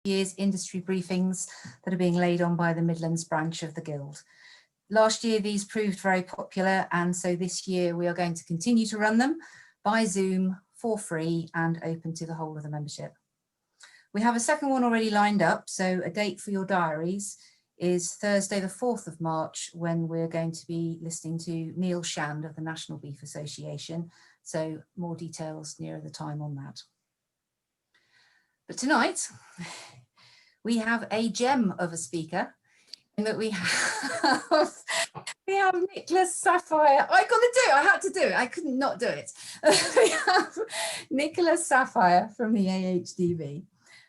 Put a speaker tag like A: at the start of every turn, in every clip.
A: year's industry briefings that are being laid on by the Midlands branch of the Guild. Last year, these proved very popular, and so this year we are going to continue to run them by Zoom for free and open to the whole of the membership. We have a second one already lined up, so a date for your diaries is Thursday the 4th of March, when we're going to be listening to Neil Shand of the National Beef Association, so more details nearer the time on that. But tonight, we have a gem of a speaker in that we have Nicholas Saphir. I got to do it. I had to do it. I couldn't not do it. We have Nicholas Saphir from the AHDB.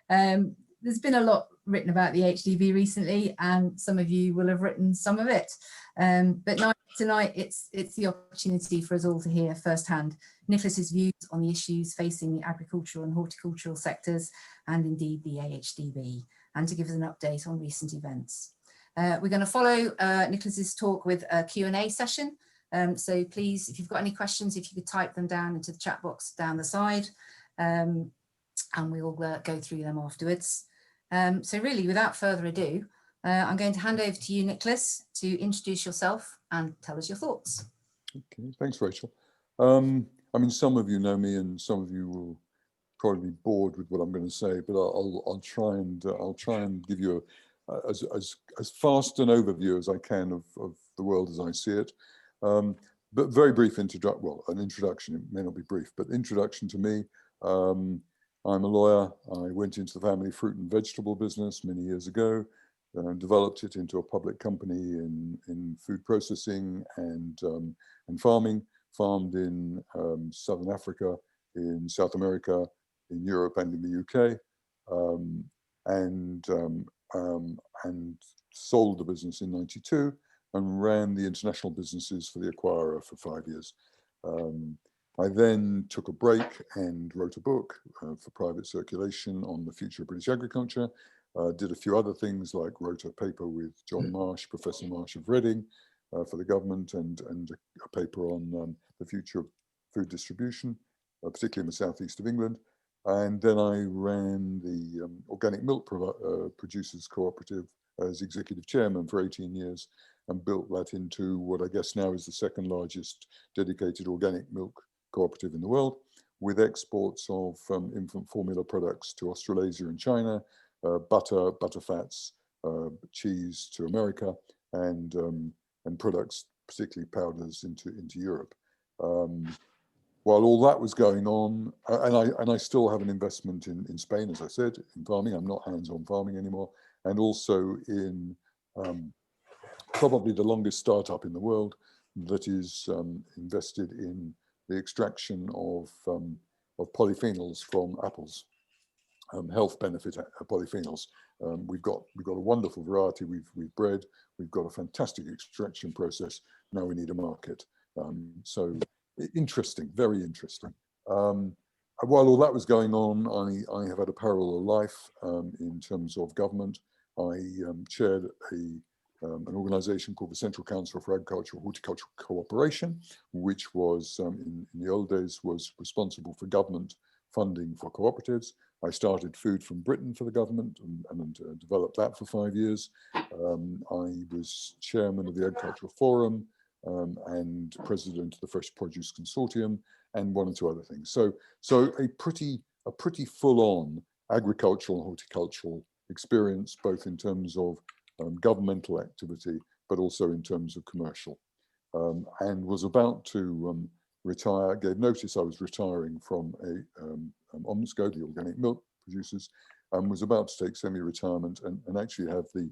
A: There's been a lot written about the AHDB recently, and some of you will have written some of it. But tonight it's the opportunity for us all to hear firsthand Nicholas's views on the issues facing the agricultural and horticultural sectors, and indeed the AHDB, and to give us an update on recent events. We're going to follow Nicholas's talk with a Q&A session. So please, if you've got any questions, if you could type them down into the chat box down the side, and we'll go through them afterwards. So really, without further ado, I'm going to hand over to you, Nicholas, to introduce yourself and tell us your thoughts.
B: Okay, thanks, Rachel. I mean, some of you know me, and some of you will probably be bored with what I'm going to say, but I'll try and give you as fast an overview as I can of the world as I see it. But very brief introduction. Well, an introduction. It may not be brief, but introduction to me. I'm a lawyer. I went into the family fruit and vegetable business many years ago, developed it into a public company in food processing and farming, farmed in Southern Africa, in South America, in Europe and in the UK, and sold the business in '92 and ran the international businesses for the acquirer for 5 years. I then took a break and wrote a book for private circulation on the future of British agriculture. Did a few other things, like wrote a paper with John Marsh, Professor Marsh of Reading, for the government, and a paper on the future of food distribution, particularly in the southeast of England. And then I ran the Organic Milk Producers Cooperative as executive chairman for 18 years, and built that into what I guess now is the second largest dedicated organic milk cooperative in the world, with exports of infant formula products to Australasia and China, butter fats, cheese to America, and products, particularly powders, into Europe. While all that was going on, and I still have an investment in Spain, as I said, in farming. I'm not hands-on farming anymore, and also in probably the longest startup in the world that is invested in the extraction of polyphenols from apples, health benefit polyphenols. We've got a wonderful variety we've bred. We've got a fantastic extraction process. Now we need a market. So interesting, very interesting. While all that was going on, I have had a parallel life in terms of government. I chaired an organisation called the Central Council for Agricultural Horticultural Cooperation, which was, in the old days, was responsible for government funding for cooperatives. I started Food from Britain for the government and developed that for 5 years. I was chairman of the Agricultural Forum and president of the Fresh Produce Consortium, and one or two other things. So a pretty full-on agricultural and horticultural experience, both in terms of governmental activity, but also in terms of commercial, and was about to retire. Gave notice I was retiring from OMSCO, the Organic Milk Producers, and was about to take semi-retirement and actually have the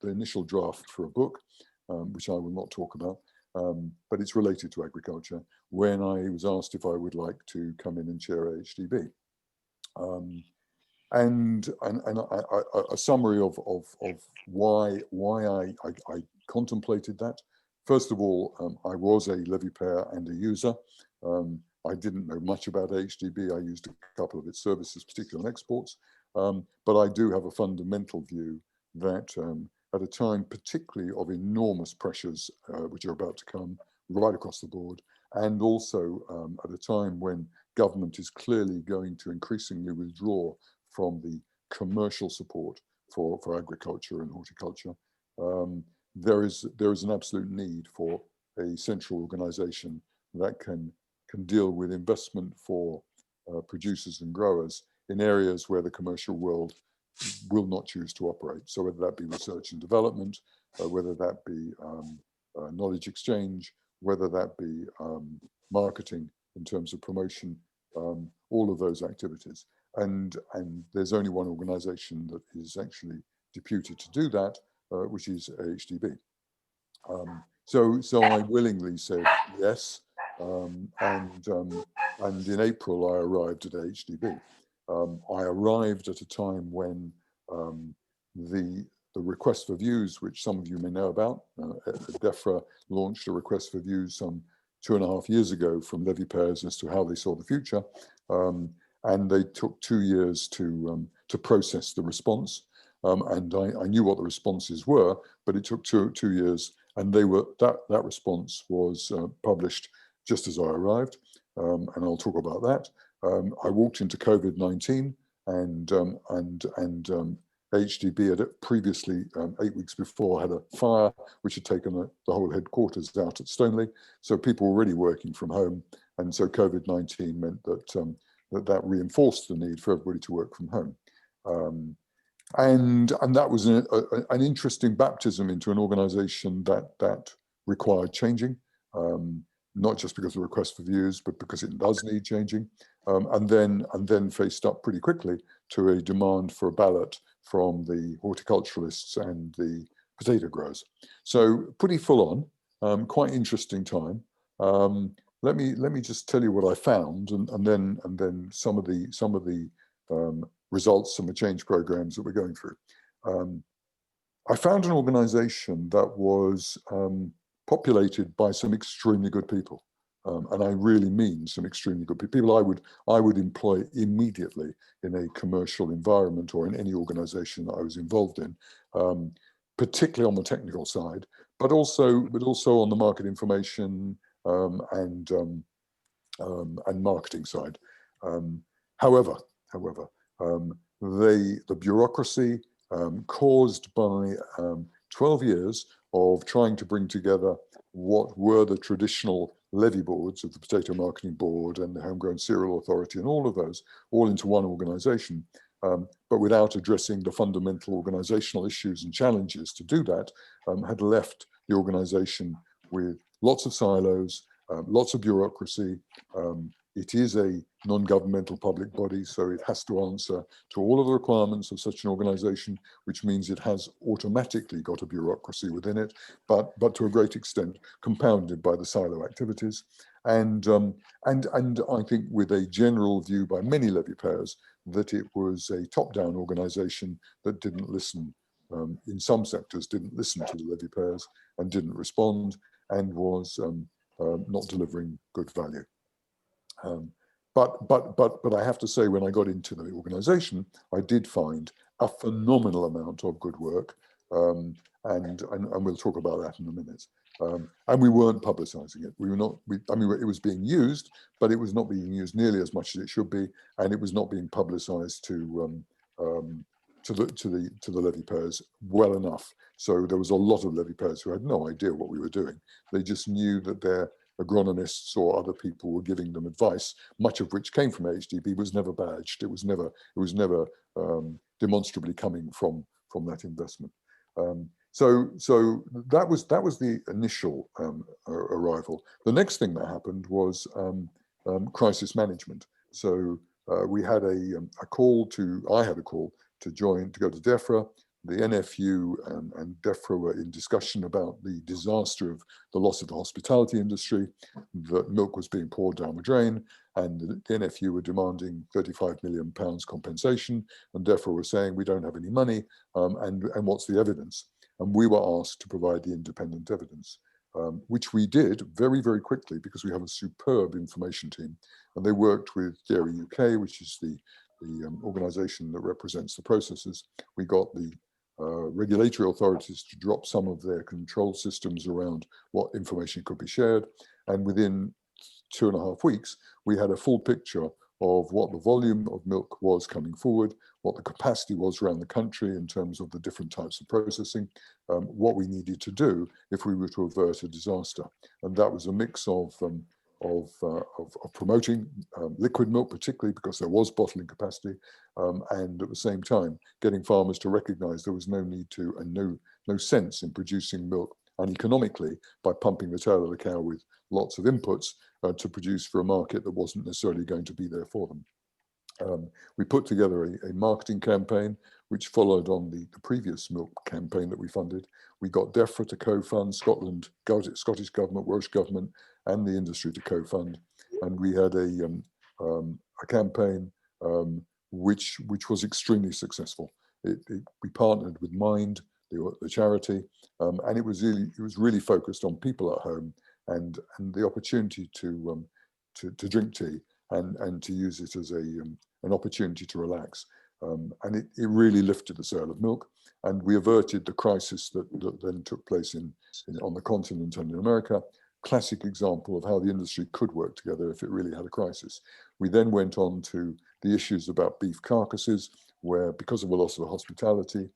B: initial draft for a book, which I will not talk about, but it's related to agriculture, when I was asked if I would like to come in and chair AHDB. And a summary of why I contemplated that. First of all, I was a levy payer and a user. I didn't know much about AHDB. I used a couple of its services, particularly on exports. But I do have a fundamental view that at a time particularly of enormous pressures, which are about to come right across the board, and also at a time when government is clearly going to increasingly withdraw from the commercial support for agriculture and horticulture. There is an absolute need for a central organisation that can deal with investment for producers and growers in areas where the commercial world will not choose to operate. So whether that be research and development, whether that be knowledge exchange, whether that be marketing in terms of promotion, all of those activities. And there's only one organisation that is actually deputed to do that, which is AHDB. So I willingly said yes, and in April I arrived at AHDB. I arrived at a time when the request for views, which some of you may know about, DEFRA launched a request for views some 2.5 years ago from levy payers as to how they saw the future, and they took 2 years to process the response. And I knew what the responses were, but it took two years, and that response was published just as I arrived, and I'll talk about that. I walked into COVID-19, and AHDB had previously, 8 weeks before, had a fire which had taken the whole headquarters out at Stoneleigh. So people were already working from home, and so COVID-19 meant that reinforced the need for everybody to work from home. And that was an interesting baptism into an organisation that required changing, not just because of request for views, but because it does need changing, and then faced up pretty quickly to a demand for a ballot from the horticulturalists and the potato growers. So pretty full on, quite interesting time. Let me just tell you what I found, and then some of the results, some of the change programs that we're going through. I found an organisation that was populated by some extremely good people, and I really mean some extremely good people. I would employ immediately in a commercial environment or in any organisation that I was involved in, particularly on the technical side, but also on the market information and marketing side. However, the bureaucracy caused by 12 years of trying to bring together what were the traditional levy boards of the Potato Marketing Board and the Homegrown Cereal Authority and all of those, all into one organisation, but without addressing the fundamental organisational issues and challenges to do that, had left the organisation with lots of silos, lots of bureaucracy. It is a non-governmental public body, so it has to answer to all of the requirements of such an organisation, which means it has automatically got a bureaucracy within it, but to a great extent compounded by the silo activities. And I think with a general view by many levy payers that it was a top-down organisation that didn't listen, in some sectors didn't listen to the levy payers and didn't respond, and was not delivering good value. But I have to say, when I got into the organisation, I did find a phenomenal amount of good work, and we'll talk about that in a minute. And we weren't publicising it. We were not. I mean, it was being used, but it was not being used nearly as much as it should be, and it was not being publicised to the levy payers well enough. So there was a lot of levy payers who had no idea what we were doing. They just knew that their agronomists or other people were giving them advice, much of which came from AHDB, was never badged. It was never demonstrably coming from that investment. So that was the initial arrival. The next thing that happened was crisis management. So we had I had a call to go to DEFRA. The NFU and DEFRA were in discussion about the disaster of the loss of the hospitality industry, that milk was being poured down the drain, and the NFU were demanding £35 million compensation, and DEFRA were saying, we don't have any money, and what's the evidence? And we were asked to provide the independent evidence, which we did very, very quickly, because we have a superb information team, and they worked with Dairy UK, which is the organisation that represents the processors. We got the regulatory authorities to drop some of their control systems around what information could be shared. And within 2.5 weeks, we had a full picture of what the volume of milk was coming forward, what the capacity was around the country in terms of the different types of processing, what we needed to do if we were to avert a disaster. And that was a mix of promoting liquid milk, particularly because there was bottling capacity, and at the same time getting farmers to recognise there was no need to and no sense in producing milk uneconomically by pumping the tail of the cow with lots of inputs to produce for a market that wasn't necessarily going to be there for them. We put together a marketing campaign which followed on the previous milk campaign that we funded. We got DEFRA to co-fund, Scotland, Scottish Government, Welsh Government and the industry to co-fund. And we had a campaign which was extremely successful. We partnered with Mind, the charity, and it was really focused on people at home and the opportunity to drink tea and to use it as an opportunity to relax. And it really lifted the sale of milk, and we averted the crisis that then took place on the continent and in America. Classic example of how the industry could work together if it really had a crisis. We then went on to the issues about beef carcasses, where because of a loss of hospitality,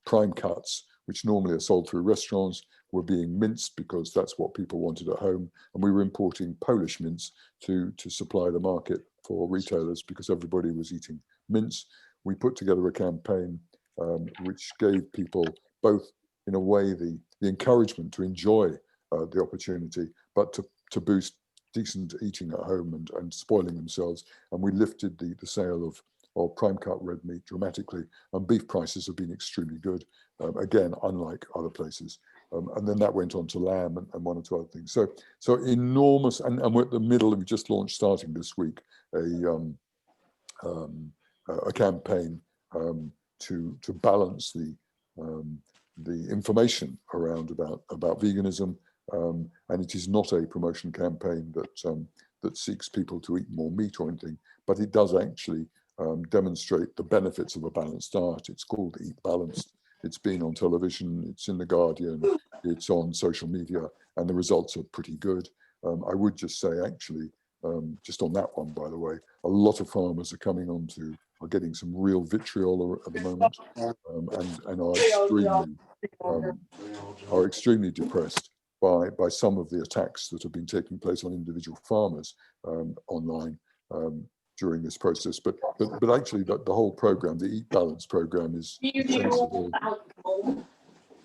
B: prime cuts, which normally are sold through restaurants, were being minced because that's what people wanted at home. And we were importing Polish mince to supply the market for retailers because everybody was eating mince. We put together a campaign which gave people both, in a way, the encouragement to enjoy the opportunity, but to boost decent eating at home and spoiling themselves. And we lifted the sale of prime cut red meat dramatically, and beef prices have been extremely good, again, unlike other places. And then that went on to lamb and one or two other things. So enormous, and we're at the middle, we just launched, starting this week, a campaign to balance the information around about veganism, and it is not a promotion campaign that seeks people to eat more meat or anything, but it does actually demonstrate the benefits of a balanced diet. It's called Eat Balanced. It's been on television, it's in The Guardian, it's on social media, and the results are pretty good. I would just say, actually, just on that one, by the way, a lot of farmers are getting some real vitriol at the moment, and are extremely depressed by some of the attacks that have been taking place on individual farmers online during this process. But actually, the whole program, the Eat Balance program, is sensible.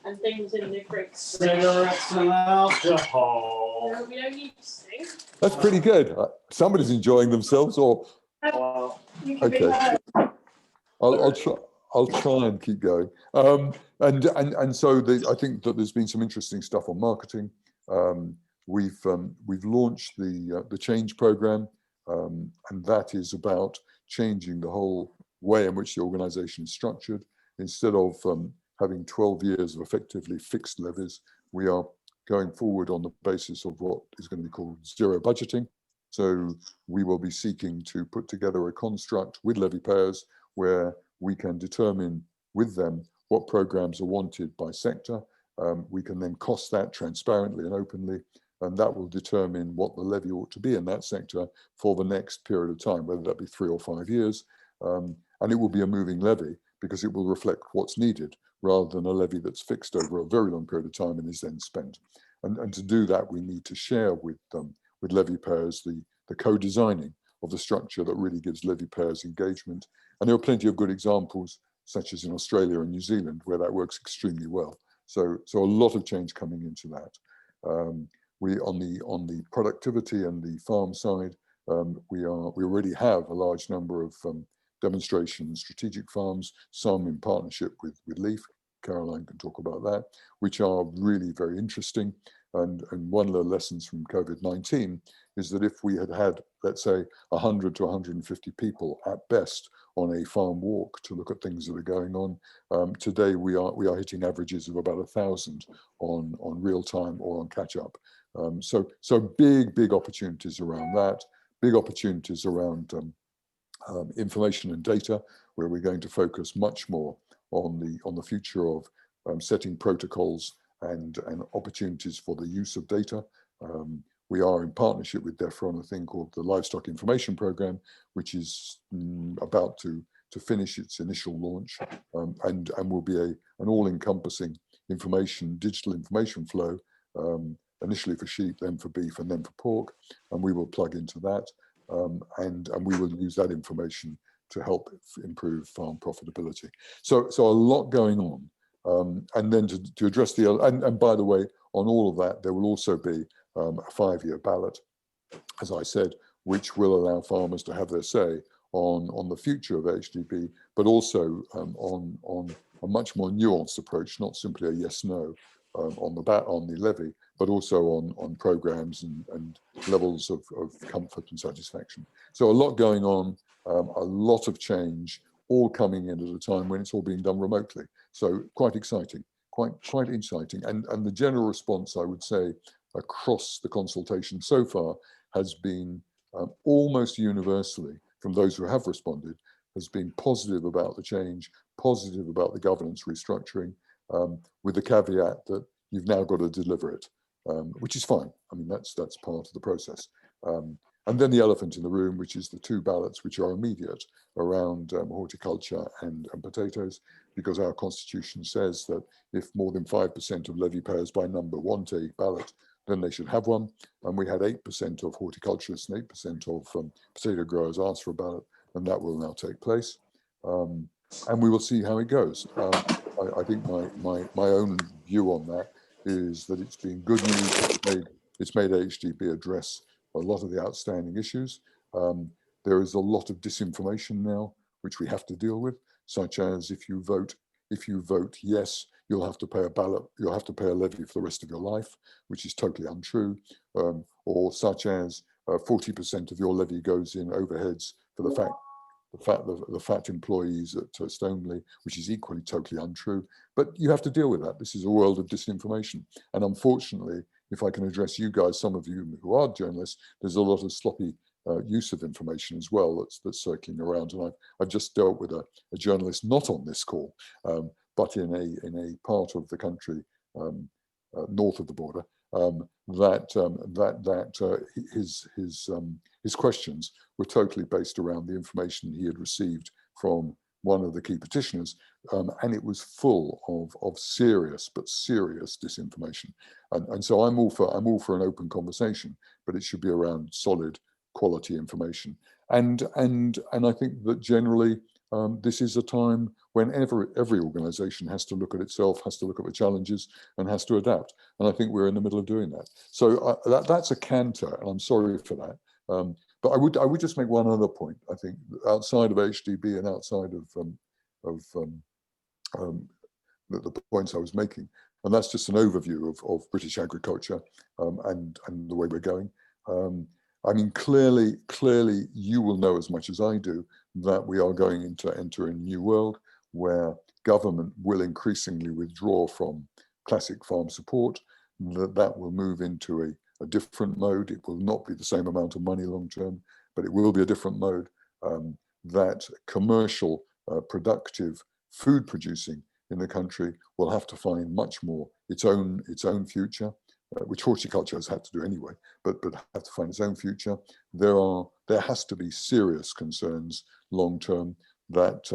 C: And things in the fridge. Cigarettes and alcohol. No, we don't need to sing.
B: That's pretty good. Somebody's enjoying themselves, or okay. I'll try and keep going. And so I think that there's been some interesting stuff on marketing. We've launched the Change program, and that is about changing the whole way in which the organisation is structured. Instead of having 12 years of effectively fixed levies, we are going forward on the basis of what is going to be called zero budgeting. So we will be seeking to put together a construct with levy payers where we can determine with them what programs are wanted by sector. We can then cost that transparently and openly, and that will determine what the levy ought to be in that sector for the next period of time, whether that be 3 or 5 years. And it will be a moving levy because it will reflect what's needed rather than a levy that's fixed over a very long period of time and is then spent. And to do that, we need to share with levy payers the co-designing of the structure that really gives levy payers engagement. And there are plenty of good examples, such as in Australia and New Zealand, where that works extremely well. So a lot of change coming into that. We on the productivity and the farm side, we already have a large number of demonstration strategic farms, some in partnership with Leaf. Caroline can talk about that, which are really very interesting. And one of the lessons from COVID-19 is that if we had, let's say, 100 to 150 people at best on a farm walk to look at things that are going on, today we are hitting averages of about 1,000 on real time or on catch up. So big opportunities around that, big opportunities around information and data, where we're going to focus much more on the future of setting protocols and opportunities for the use of data. we are in partnership with DEFRA on a thing called the Livestock Information Programme, which is about to finish its initial launch, and will be an all-encompassing digital information flow, initially for sheep, then for beef, and then for pork, and we will plug into that, and we will use that information to help improve farm profitability. So a lot going on, and then to address and by the way, on all of that, there will also be a 5-year ballot, as I said, which will allow farmers to have their say on the future of AHDB, but also on a much more nuanced approach, not simply a yes/no on the levy, but also on programs and levels of comfort and satisfaction. So a lot going on, a lot of change, all coming in at a time when it's all being done remotely. So quite exciting, quite exciting. And the general response, I would say, across the consultation so far has been almost universally, from those who have responded, has been positive about the change, positive about the governance restructuring, with the caveat that you've now got to deliver it, which is fine. I mean, that's part of the process. And then the elephant in the room, which is the 2 ballots which are immediate around horticulture and potatoes, because our constitution says that if more than 5% of levy payers by number want a ballot, then they should have one. And we had 8% of horticulturists and 8% of potato growers ask for a ballot, and that will now take place. And we will see how it goes. I think my own view on that is that it's been good news. It's made AHDB address a lot of the outstanding issues. There is a lot of disinformation now, which we have to deal with, such as if you vote yes, you'll have to pay a ballot, you'll have to pay a levy for the rest of your life, which is totally untrue, or such as 40% of your levy goes in overheads for the fat employees at Stoneleigh, which is equally totally untrue. But you have to deal with that. This is a world of disinformation. And unfortunately, if I can address you guys, some of you who are journalists, there's a lot of sloppy use of information as well that's circling around. And I've just dealt with a journalist not on this call, but in a part of the country north of the border, his questions were totally based around the information he had received from one of the key petitioners, and it was full of serious disinformation. And so I'm all for an open conversation, but it should be around solid quality information. And I think that generally this is a time when every organisation has to look at itself, has to look at the challenges, and has to adapt. And I think we're in the middle of doing that. So that's a canter, and I'm sorry for that. But I would just make one other point. I think outside of HDB and outside of the points I was making, and that's just an overview of British agriculture and the way we're going. I mean, clearly, you will know as much as I do that we are going to enter a new world where government will increasingly withdraw from classic farm support, that will move into a different mode. It will not be the same amount of money long term, but it will be a different mode, that commercial, productive food producing in the country will have to find much more its own future, which horticulture has had to do anyway, but have to find its own future. There has to be serious concerns long term that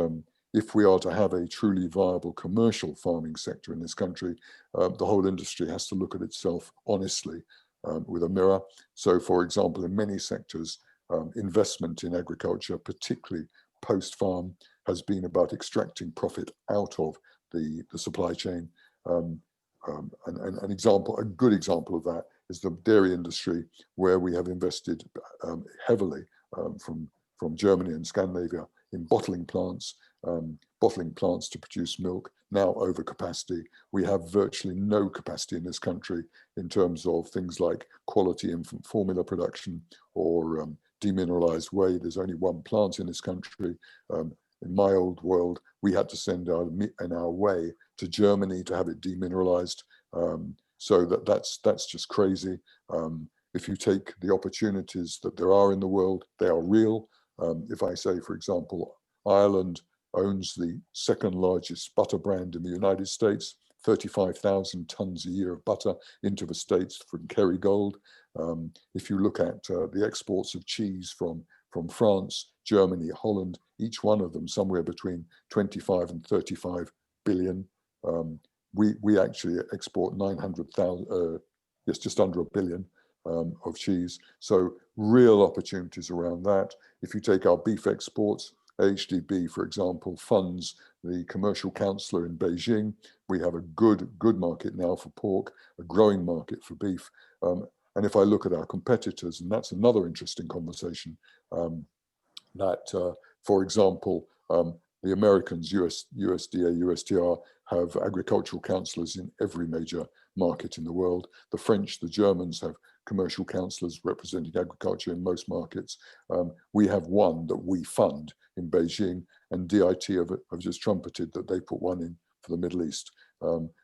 B: if we are to have a truly viable commercial farming sector in this country, the whole industry has to look at itself honestly with a mirror. So, for example, in many sectors, investment in agriculture, particularly post-farm, has been about extracting profit out of the supply chain. A good example of that is the dairy industry, where we have invested heavily from Germany and Scandinavia in bottling plants to produce milk, now over capacity. We have virtually no capacity in this country in terms of things like quality infant formula production or demineralized whey. There's only one plant in this country. In my old world, we had to send our whey to Germany to have it demineralized. So that's just crazy. If you take the opportunities that there are in the world, they are real. If I say, for example, Ireland owns the second largest butter brand in the United States, 35,000 tonnes a year of butter into the States from Kerrygold. If you look at the exports of cheese from France, Germany, Holland, each one of them somewhere between 25 and 35 billion. We actually export 900,000, yes, just under 1 billion of cheese. So real opportunities around that. If you take our beef exports, AHDB, for example, funds the commercial councillor in Beijing. We have a good market now for pork, a growing market for beef. And if I look at our competitors, and that's another interesting conversation, for example, the Americans, USDA, USTR, have agricultural councillors in every major market in the world. The French, the Germans have commercial councillors representing agriculture in most markets. We have one that we fund in Beijing, and DIT have just trumpeted that they put one in for the Middle East.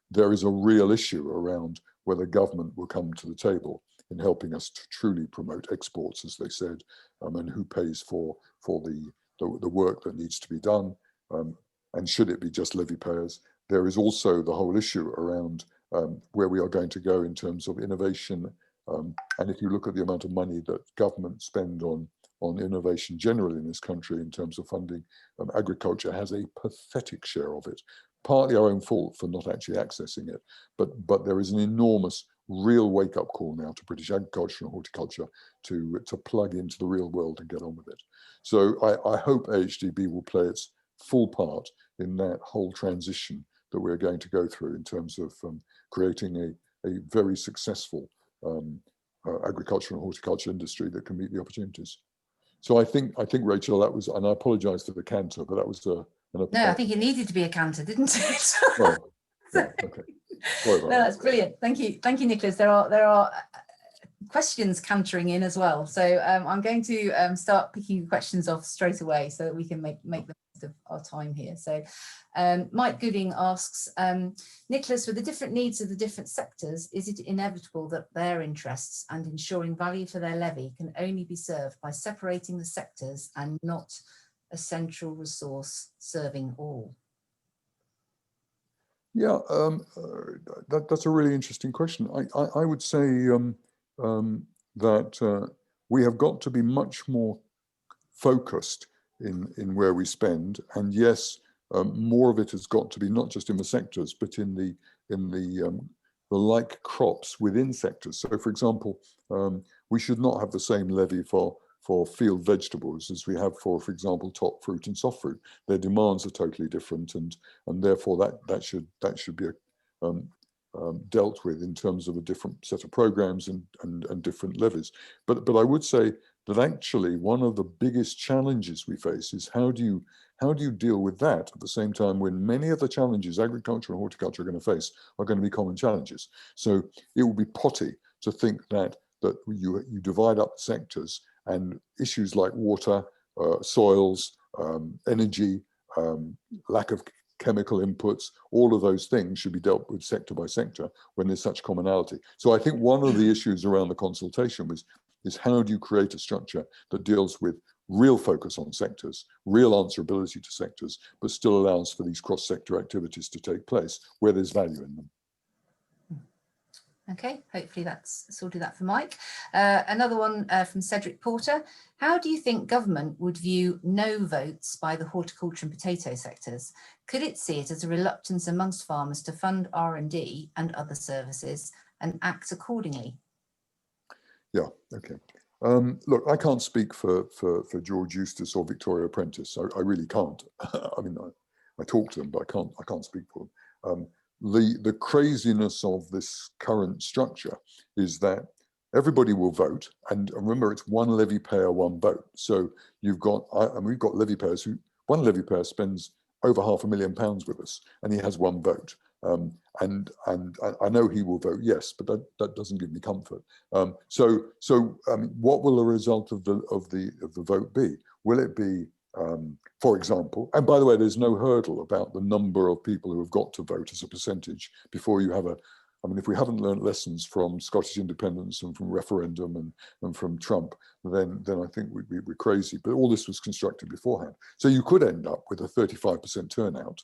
B: There is a real issue around whether government will come to the table in helping us to truly promote exports, as they said, and who pays for the work that needs to be done, and should it be just levy payers. There is also the whole issue around where we are going to go in terms of innovation. And if you look at the amount of money that government spend on innovation generally in this country in terms of funding, agriculture has a pathetic share of it. Partly our own fault for not actually accessing it, but there is an enormous real wake-up call now to British agriculture and horticulture to plug into the real world and get on with it. So I hope AHDB will play its full part in that whole transition that we're going to go through in terms of creating a very successful agriculture and horticulture industry that can meet the opportunities. So I think Rachel, that was, and I apologise for the canter, but that was no,
A: I think it needed to be a canter, didn't it?
B: Well, yeah, okay.
A: No, that's brilliant. Thank you, Nicholas. There are questions cantering in as well, so I'm going to start picking questions off straight away so that we can make the most of our time here. So Mike Gooding asks, Nicholas, with the different needs of the different sectors, is it inevitable that their interests and ensuring value for their levy can only be served by separating the sectors and not a central resource serving all?
B: Yeah, that's a really interesting question. I would say that we have got to be much more focused in where we spend, and yes, more of it has got to be not just in the sectors, but in the like crops within sectors. So, for example, we should not have the same levy for field vegetables as we have for example, top fruit and soft fruit. Their demands are totally different, and therefore that should be dealt with in terms of a different set of programs and different levies. But I would say that actually one of the biggest challenges we face is how do you deal with that at the same time when many of the challenges agriculture and horticulture are going to face are going to be common challenges. So it would be potty to think that you divide up sectors, and issues like water, soils, energy, lack of chemical inputs, all of those things should be dealt with sector by sector when there's such commonality. So I think one of the issues around the consultation is how do you create a structure that deals with real focus on sectors, real answerability to sectors, but still allows for these cross-sector activities to take place where there's value in them.
A: Okay, hopefully that's sorted that for Mike. Another one from Cedric Porter. How do you think government would view no votes by the horticulture and potato sectors? Could it see it as a reluctance amongst farmers to fund R&D and other services and act accordingly? Yeah,
B: okay. Look, I can't speak for George Eustace or Victoria Prentice. I really can't. I mean, I talk to them, but I can't speak for them. The craziness of this current structure is that everybody will vote, and remember, it's one levy payer, one vote. So you've got, we've got levy payers one levy payer spends over £500,000 with us, and he has one vote. And I know he will vote yes, but that doesn't give me comfort. So what will the result of the vote be? Will it be, for example, and by the way, there's no hurdle about the number of people who have got to vote as a percentage before you have I mean, if we haven't learned lessons from Scottish independence and from referendum and from Trump, then I think we're crazy. But all this was constructed beforehand. So you could end up with a 35% turnout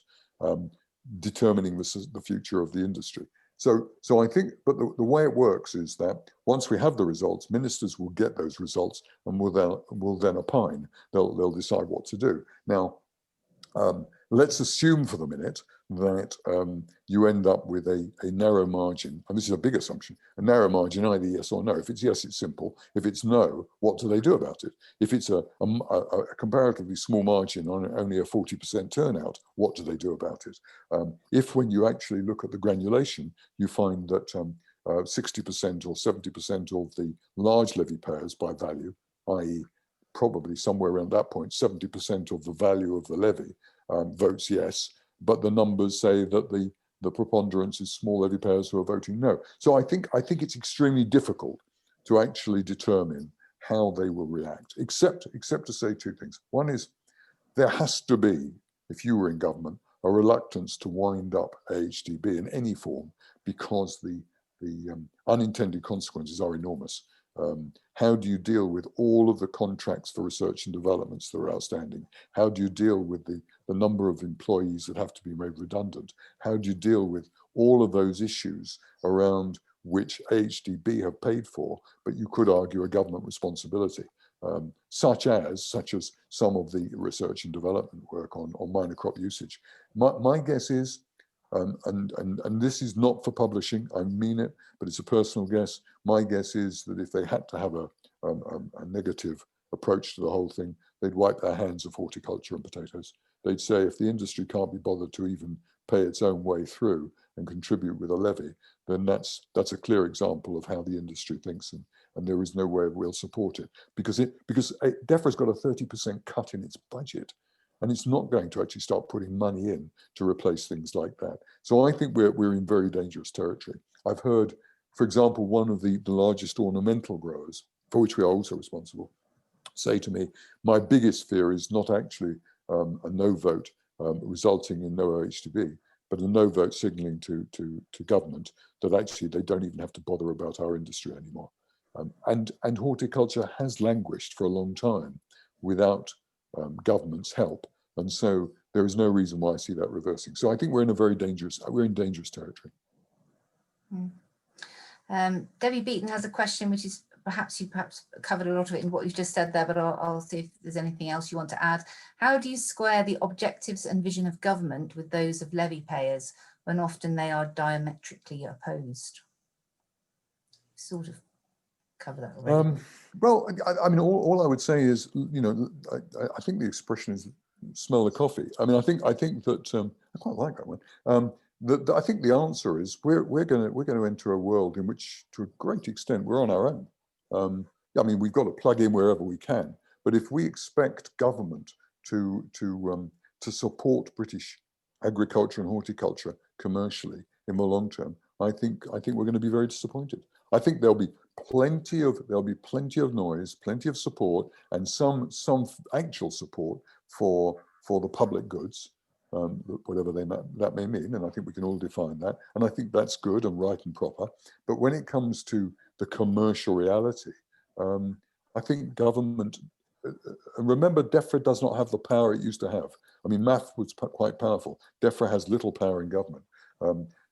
B: determining the future of the industry. So I think, but the way it works is that once we have the results, ministers will get those results and will then opine. They'll decide what to do. Now, let's assume for the minute that you end up with a narrow margin, and this is a big assumption, a narrow margin, either yes or no. If it's yes, it's simple. If it's no, what do they do about it? If it's a comparatively small margin on only a 40% turnout, what do they do about it? If when you actually look at the granulation, you find that 60% or 70% of the large levy payers by value, i.e. probably somewhere around that point, 70% of the value of the levy votes yes, but the numbers say that the preponderance is small levy payers who are voting no. So I think it's extremely difficult to actually determine how they will react, except to say two things. One is there has to be, if you were in government, a reluctance to wind up AHDB in any form because the unintended consequences are enormous. How do you deal with all of the contracts for research and developments that are outstanding? How do you deal with the number of employees that have to be made redundant? How do you deal with all of those issues around which AHDB have paid for, but you could argue a government responsibility, such as some of the research and development work on minor crop usage? My guess is, and this is not for publishing, I mean it, but it's a personal guess. My guess is that if they had to have a negative approach to the whole thing, they'd wipe their hands of horticulture and potatoes. They'd say if the industry can't be bothered to even pay its own way through and contribute with a levy, then that's a clear example of how the industry thinks, and there is no way we'll support it because DEFRA's got a 30% cut in its budget. And it's not going to actually start putting money in to replace things like that. So I think we're in very dangerous territory. I've heard, for example, one of the largest ornamental growers, for which we are also responsible, say to me, my biggest fear is not actually a no vote resulting in no AHDB, but a no vote signaling to government that actually they don't even have to bother about our industry anymore. And horticulture has languished for a long time without government's help, and so there is no reason why I see that reversing. So I think we're in dangerous territory.
A: Debbie Beaton has a question, which is perhaps you covered a lot of it in what you've just said there, but I'll see if there's anything else you want to add. How do you square the objectives and vision of government with those of levy payers when often they are diametrically opposed? Sort of cover that already.
B: Well, I mean, all I would say is, I think the expression is "smell the coffee." I mean, I think that I quite like that one. I think the answer is we're going to enter a world in which, to a great extent, we're on our own. I mean, we've got to plug in wherever we can, but if we expect government to support British agriculture and horticulture commercially in the long term, I think we're going to be very disappointed. I think there'll be plenty of noise, plenty of support, and some actual support for the public goods, whatever that may mean, and I think we can all define that, and I think that's good and right and proper. But when it comes to the commercial reality, I think government, and remember, DEFRA does not have the power it used to have. I mean, MAF was quite powerful. DEFRA has little power in government.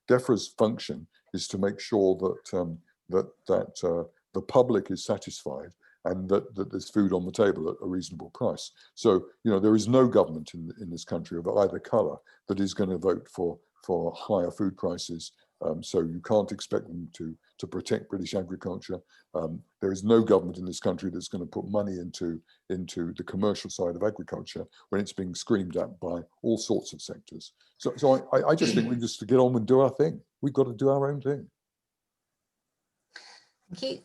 B: DEFRA's function is to make sure that the public is satisfied and that there's food on the table at a reasonable price. So, there is no government in this country of either colour that is going to vote for higher food prices. So you can't expect them to protect British agriculture. There is no government in this country that's going to put money into the commercial side of agriculture when it's being screamed at by all sorts of sectors. So I just think we just to get on and do our thing. We've got to do our own thing.
A: Thank you.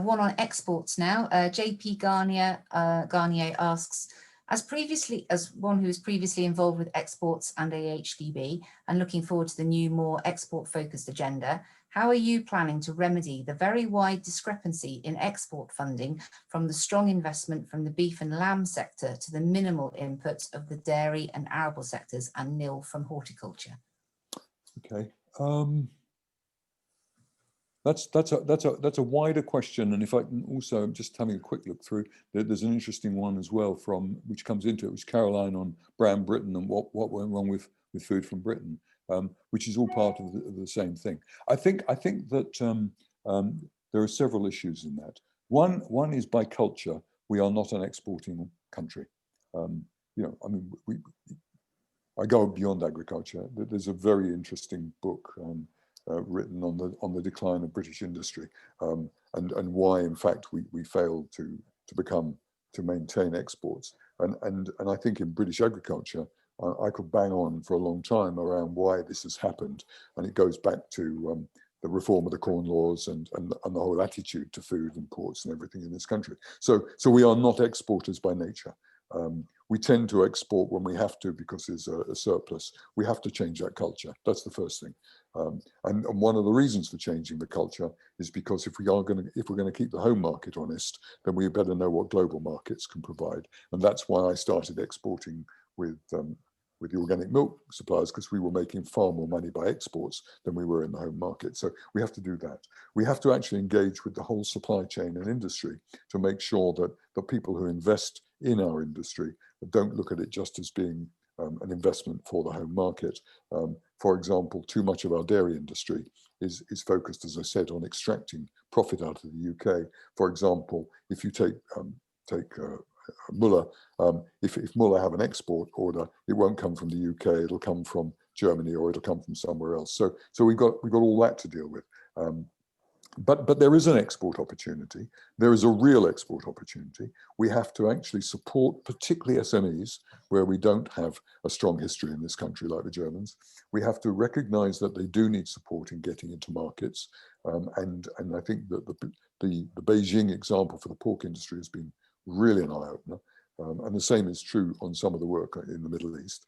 A: One on exports now. JP Garnier asks, as one who was previously involved with exports and AHDB and looking forward to the new, more export-focused agenda, how are you planning to remedy the very wide discrepancy in export funding from the strong investment from the beef and lamb sector to the minimal input of the dairy and arable sectors and nil from horticulture?
B: Okay. That's a wider question, and if I can also, I'm just having a quick look through, there's an interesting one as well which comes into it, which Caroline on Brown Britain and what went wrong with food from Britain. which is all part of the same thing. I think that there are several issues in that. One is by culture, we are not an exporting country. You know, I mean, I go beyond agriculture. There's a very interesting book written on the decline of British industry and why, in fact, we failed to maintain exports. And I think in British agriculture, I could bang on for a long time around why this has happened, and it goes back to the reform of the Corn Laws and the whole attitude to food and ports and everything in this country. So we are not exporters by nature. We tend to export when we have to because there's a surplus. We have to change that culture. That's the first thing. And one of the reasons for changing the culture is because if we're going to keep the home market honest, then we better know what global markets can provide. And that's why I started exporting with the organic milk suppliers, because we were making far more money by exports than we were in the home market. So we have to do that. We have to actually engage with the whole supply chain and industry to make sure that the people who invest in our industry don't look at it just as being an investment for the home market. For example, too much of our dairy industry is focused, as I said, on extracting profit out of the UK. For example, if you take Muller, if Muller have an export order, it won't come from the UK, it'll come from Germany or it'll come from somewhere else. So we've got all that to deal with. But there is an export opportunity. There is a real export opportunity. We have to actually support particularly SMEs where we don't have a strong history in this country like the Germans. We have to recognize that they do need support in getting into markets. And I think that the Beijing example for the pork industry has been really an eye-opener. And the same is true on some of the work in the Middle East.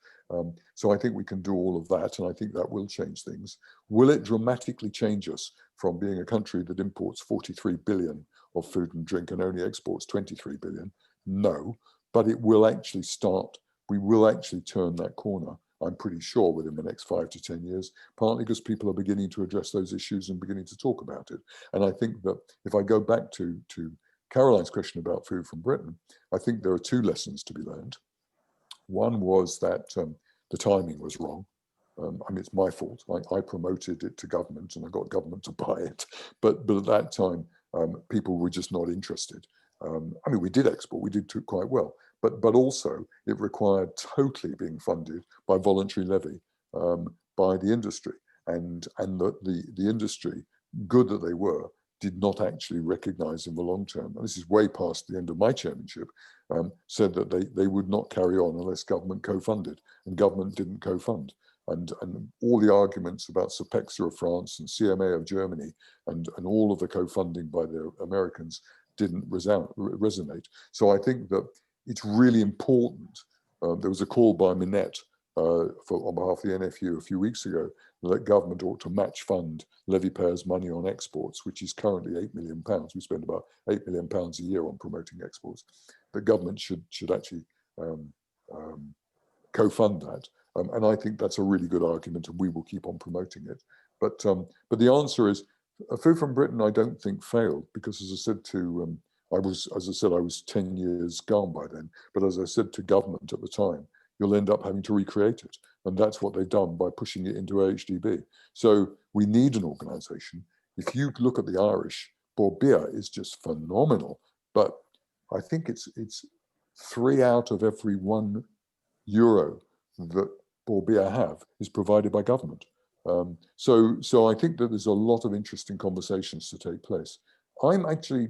B: So I think we can do all of that, and I think that will change things. Will it dramatically change us from being a country that imports 43 billion of food and drink and only exports 23 billion? No, but it will actually start. We will actually turn that corner, I'm pretty sure, within the next 5 to 10 years, partly because people are beginning to address those issues and beginning to talk about it. And I think that if I go back to Caroline's question about food from Britain, I think there are two lessons to be learned. One was that the timing was wrong. I mean, it's my fault. I promoted it to government and I got government to buy it. But at that time, people were just not interested. I mean, we did export, we did quite well, but also it required totally being funded by voluntary levy by the industry. And the industry, good that they were, did not actually recognize in the long term, and this is way past the end of my chairmanship, said that they would not carry on unless government co-funded, and government didn't co-fund. And all the arguments about Saphir of France and CMA of Germany and all of the co-funding by the Americans didn't resonate. So I think that it's really important. There was a call by Minette on behalf of the NFU a few weeks ago that government ought to match fund levy payers' money on exports, which is currently £8 million. We spend about £8 million a year on promoting exports. The government should actually co-fund that. And I think that's a really good argument, and we will keep on promoting it. But the answer is, food from Britain, I don't think failed, because as I said to, I was 10 years gone by then. But as I said to government at the time, you'll end up having to recreate it. And that's what they've done by pushing it into AHDB. So we need an organisation. If you look at the Irish, Borbia is just phenomenal. But I think it's 3 out of every €1 that Borbia have is provided by government. So I think that there's a lot of interesting conversations to take place. I'm actually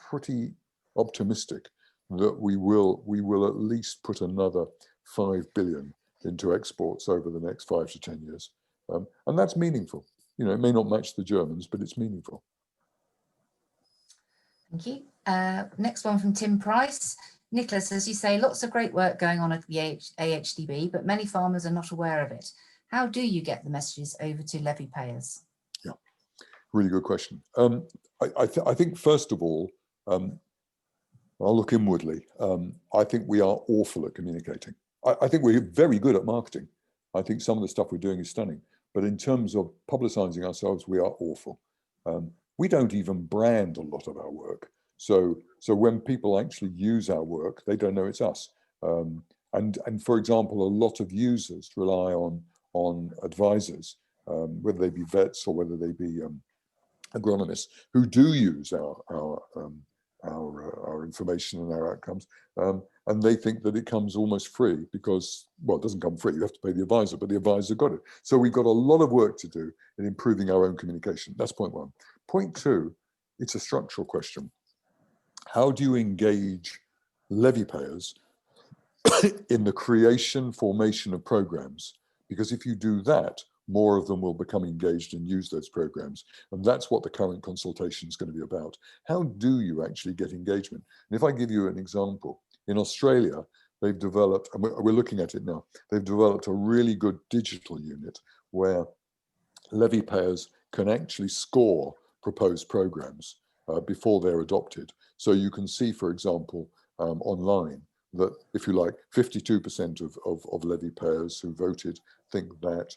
B: pretty optimistic that we will at least put another 5 billion into exports over the next 5 to 10 years. And that's meaningful. You know, it may not match the Germans, but it's meaningful.
A: Thank you. Next one from Tim Price. Nicholas, as you say, lots of great work going on at the AHDB, but many farmers are not aware of it. How do you get the messages over to levy payers?
B: Yeah, really good question. I think, first of all, I'll look inwardly. I think we are awful at communicating. I think we're very good at marketing. I think some of the stuff we're doing is stunning. But in terms of publicizing ourselves, we are awful. We don't even brand a lot of our work. So when people actually use our work, they don't know it's us. And for example, a lot of users rely on on advisors, whether they be vets or whether they be agronomists, who do use our information and our outcomes, and they think that it comes almost free because, well, it doesn't come free. You have to pay the advisor, but the advisor got it. So we've got a lot of work to do in improving our own communication. That's point one. Point two, it's a structural question. How do you engage levy payers in the creation, formation of programs? Because if you do that, more of them will become engaged and use those programs. And that's what the current consultation is going to be about. How do you actually get engagement? And if I give you an example, in Australia, they've developed, and we're looking at it now, they've developed a really good digital unit where levy payers can actually score proposed programs before they're adopted. So you can see, for example, online, that, if you like, 52% of levy payers who voted think that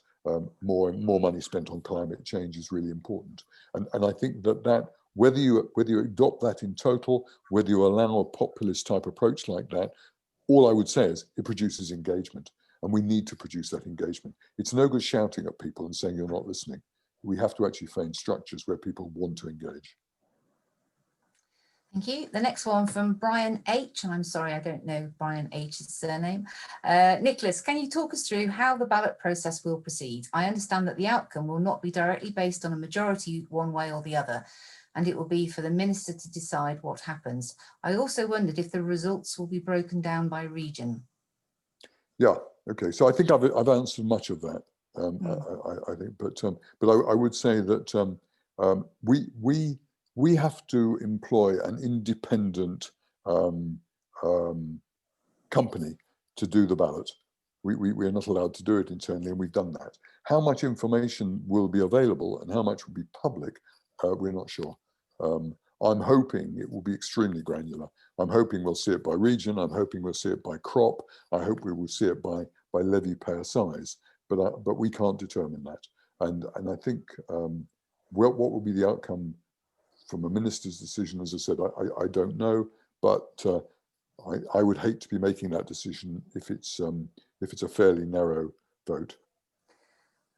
B: more money spent on climate change is really important. And I think that whether you adopt that in total, whether you allow a populist type approach like that, all I would say is it produces engagement, and we need to produce that engagement. It's no good shouting at people and saying you're not listening. We have to actually find structures where people want to engage.
A: Thank you. The next one from Brian H. And I'm sorry, I don't know Brian H's surname. Nicholas, can you talk us through how the ballot process will proceed? I understand that the outcome will not be directly based on a majority one way or the other, and it will be for the minister to decide what happens. I also wondered if the results will be broken down by region. Yeah,
B: okay. So I think I've answered much of that. I think, but I would say that we have to employ an independent company to do the ballot. We're not allowed to do it internally, and we've done that. How much information will be available and how much will be public, we're not sure. I'm hoping it will be extremely granular. I'm hoping we'll see it by region. I'm hoping we'll see it by crop. I hope we will see it by levy payer size, but we can't determine that. And I think what will be the outcome from a minister's decision, as I said, I don't know, but I would hate to be making that decision if it's a fairly narrow vote.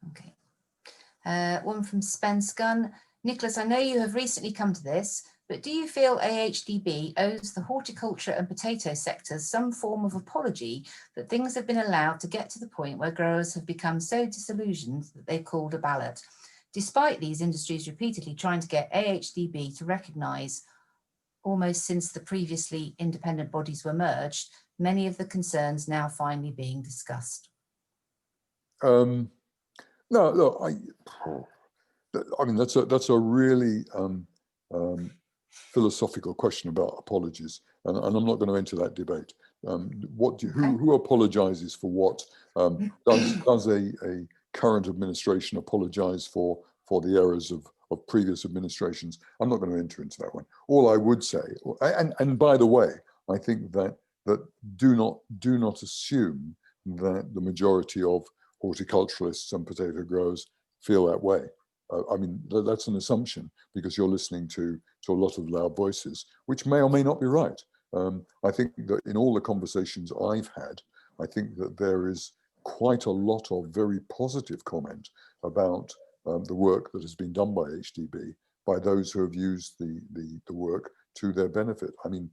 A: Okay. One from Spence Gunn. Nicholas, I know you have recently come to this, but do you feel AHDB owes the horticulture and potato sectors some form of apology that things have been allowed to get to the point where growers have become so disillusioned that they've called a ballot, despite these industries repeatedly trying to get AHDB to recognise, almost since the previously independent bodies were merged, many of the concerns now finally being discussed?
B: No, look, I mean, that's a really philosophical question about apologies, and I'm not going to enter that debate. Who apologizes for what? Does a current administration apologize for the errors of previous administrations? I'm not going to enter into that one. All I would say, and by the way, I think that do not assume that the majority of horticulturalists and potato growers feel that way. I mean, that's an assumption because you're listening to a lot of loud voices, which may or may not be right. I think that in all the conversations I've had, I think that there is quite a lot of very positive comment about the work that has been done by HDB, by those who have used the work to their benefit. I mean,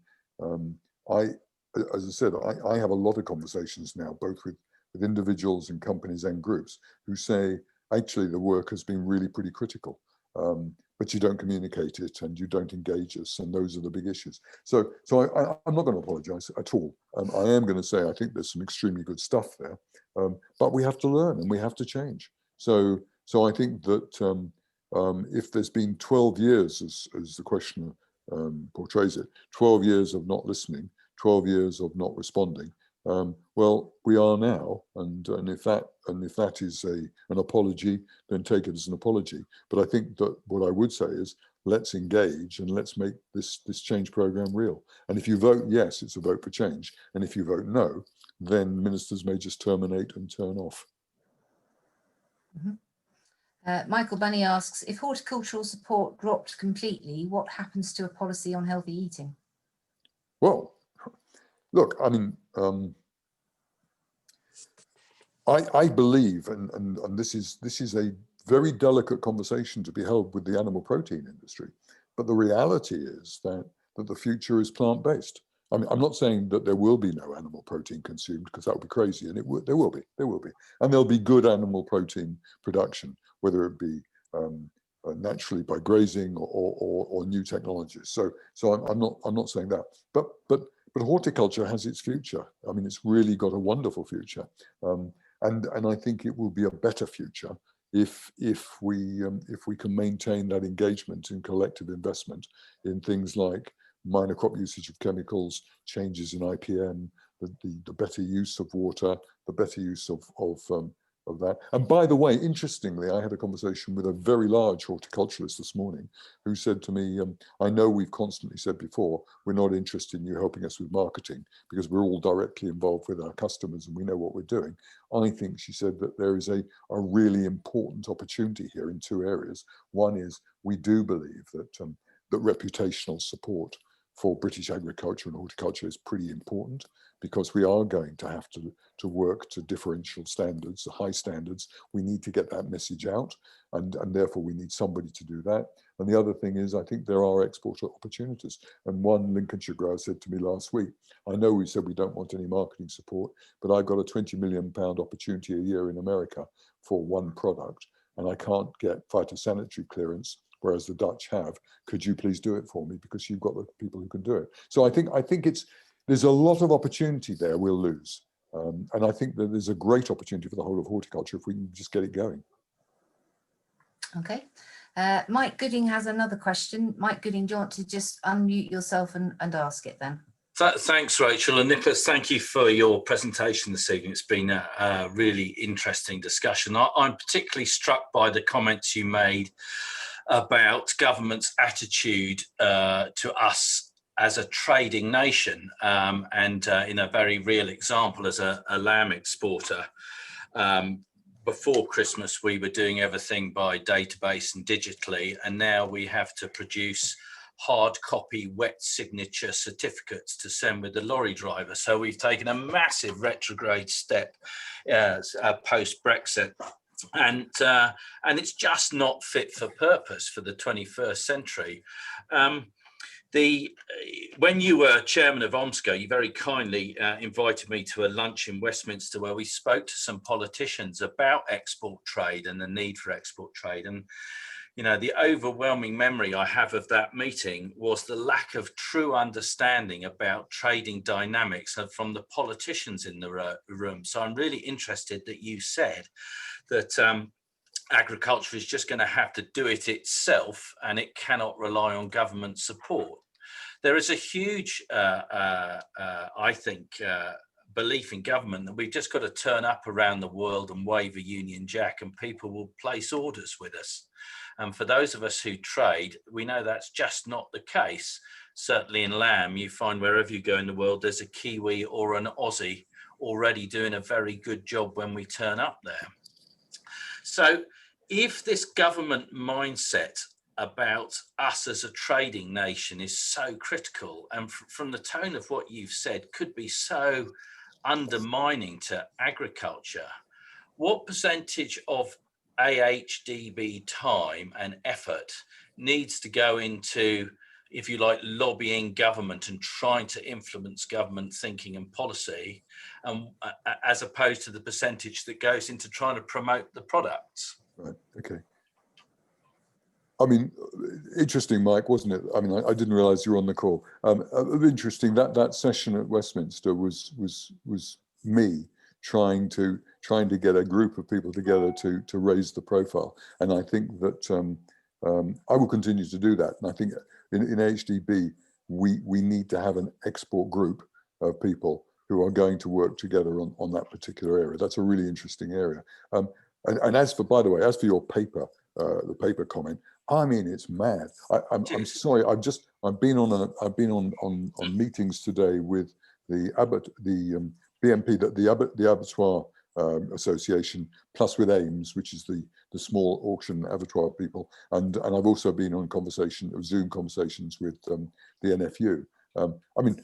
B: as I said, I have a lot of conversations now, both with individuals and companies and groups who say, actually, the work has been really pretty critical, but you don't communicate it and you don't engage us, and those are the big issues. So I'm not going to apologise at all. I am going to say I think there's some extremely good stuff there, but we have to learn and we have to change. So I think that if there's been 12 years, as the questioner portrays it, 12 years of not listening, 12 years of not responding, well, we are now, and if that is an apology, then take it as an apology. But I think that what I would say is, let's engage and let's make this change program real. And if you vote yes, it's a vote for change. And if you vote no, then ministers may just terminate and turn off.
A: Mm-hmm. Michael Bunny asks, if horticultural support dropped completely, what happens to a policy on healthy eating?
B: Well, look, I mean, I believe, and this is a very delicate conversation to be held with the animal protein industry, but the reality is that the future is plant-based. I mean, I'm not saying that there will be no animal protein consumed, because that would be crazy, and there will be, and there'll be good animal protein production, whether it be naturally by grazing or new technologies. So I'm not saying that, but horticulture has its future. I mean, it's really got a wonderful future, and I think it will be a better future if we can maintain that engagement and collective investment in things like minor crop usage of chemicals, changes in IPM, the better use of water, the better use of that. And by the way, interestingly, I had a conversation with a very large horticulturalist this morning who said to me, I know we've constantly said before, we're not interested in you helping us with marketing because we're all directly involved with our customers and we know what we're doing. I think, she said, that there is a really important opportunity here in two areas. One is we do believe that that reputational support for British agriculture and horticulture is pretty important, because we are going to have to work to differential standards, high standards. We need to get that message out, and therefore we need somebody to do that. And the other thing is, I think there are export opportunities. And one Lincolnshire grower said to me last week, I know we said we don't want any marketing support, but I've got a £20 million opportunity a year in America for one product, and I can't get phytosanitary clearance, whereas the Dutch have. Could you please do it for me, because you've got the people who can do it. So I think there's a lot of opportunity there we'll lose. And I think that there's a great opportunity for the whole of horticulture if we can just get it going.
A: Okay. Mike Gooding has another question. Mike Gooding, do you want to just unmute yourself and ask it then?
D: Thanks, Rachel. And Nicholas, thank you for your presentation this evening. It's been a really interesting discussion. I'm particularly struck by the comments you made about government's attitude to us as a trading nation, and in a very real example, as a lamb exporter. Before Christmas, we were doing everything by database and digitally, and now we have to produce hard copy wet signature certificates to send with the lorry driver. So we've taken a massive retrograde step post Brexit. And it's just not fit for purpose for the 21st century. When you were chairman of OMSCO, you very kindly invited me to a lunch in Westminster where we spoke to some politicians about export trade and the need for export trade. And, you know, the overwhelming memory I have of that meeting was the lack of true understanding about trading dynamics from the politicians in the room. So I'm really interested that you said that agriculture is just going to have to do it itself and it cannot rely on government support. There is a huge, I think, belief in government that we've just got to turn up around the world and wave a Union Jack and people will place orders with us. And for those of us who trade, we know that's just not the case. Certainly in lamb, you find wherever you go in the world, there's a Kiwi or an Aussie already doing a very good job when we turn up there. So if this government mindset about us as a trading nation is so critical, and from the tone of what you've said could be so undermining to agriculture, what percentage of AHDB time and effort needs to go into, if you like, lobbying government and trying to influence government thinking and policy, as opposed to the percentage that goes into trying to promote the products?
B: Right, okay. I mean, interesting, Mike, wasn't it? I mean, I didn't realise you were on the call. Interesting, that session at Westminster was me trying to get a group of people together to raise the profile. And I think that I will continue to do that. And I think in AHDB, we need to have an export group of people who are going to work together on that particular area. That's a really interesting area. And as for, by the way, as for your paper, the paper comment, I mean, it's mad. I'm sorry. I've been on meetings today with the BMP, the Abattoir Association, plus with AIMS, which is the small auction abattoir people, and I've also been on Zoom conversations with the NFU. I mean,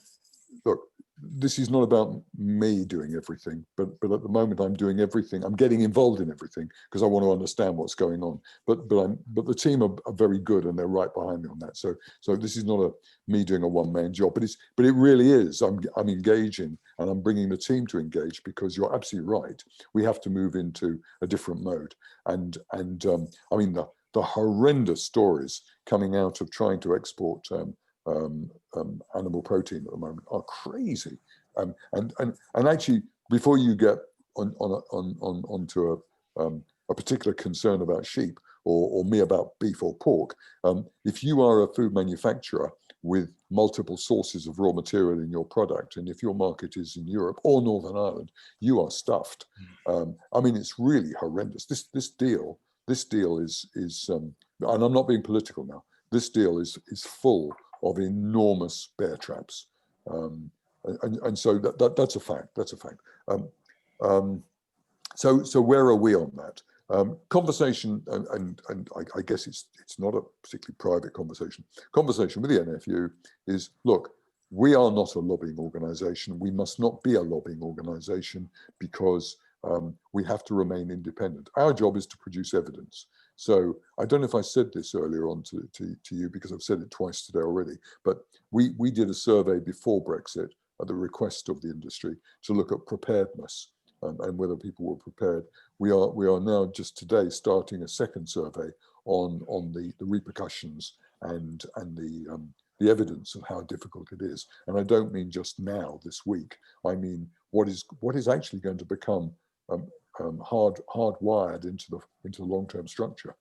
B: look, this is not about me doing everything, but at the moment I'm doing everything. I'm getting involved in everything because I want to understand what's going on. But the team are very good and they're right behind me on that. So this is not me doing a one-man job, but it really is. I'm engaging and I'm bringing the team to engage, because you're absolutely right. We have to move into a different mode. And I mean the horrendous stories coming out of trying to export animal protein at the moment are crazy. And actually, before you get onto a particular concern about sheep or me about beef or pork, if you are a food manufacturer with multiple sources of raw material in your product, and if your market is in Europe or Northern Ireland, you are stuffed. I mean, it's really horrendous. This deal is and I'm not being political now. This deal is full of enormous bear traps, and so that's a fact. That's a fact. So where are we on that conversation? And I guess it's not a particularly private conversation. Conversation with the NFU is, look, we are not a lobbying organisation. We must not be a lobbying organisation, because we have to remain independent. Our job is to produce evidence. So I don't know if I said this earlier on to you, because I've said it twice today already, but we did a survey before Brexit at the request of the industry to look at preparedness and whether people were prepared. We are now just today starting a second survey on the repercussions and the evidence of how difficult it is. And I don't mean just now this week. I mean what is actually going to become hardwired into the long-term structure,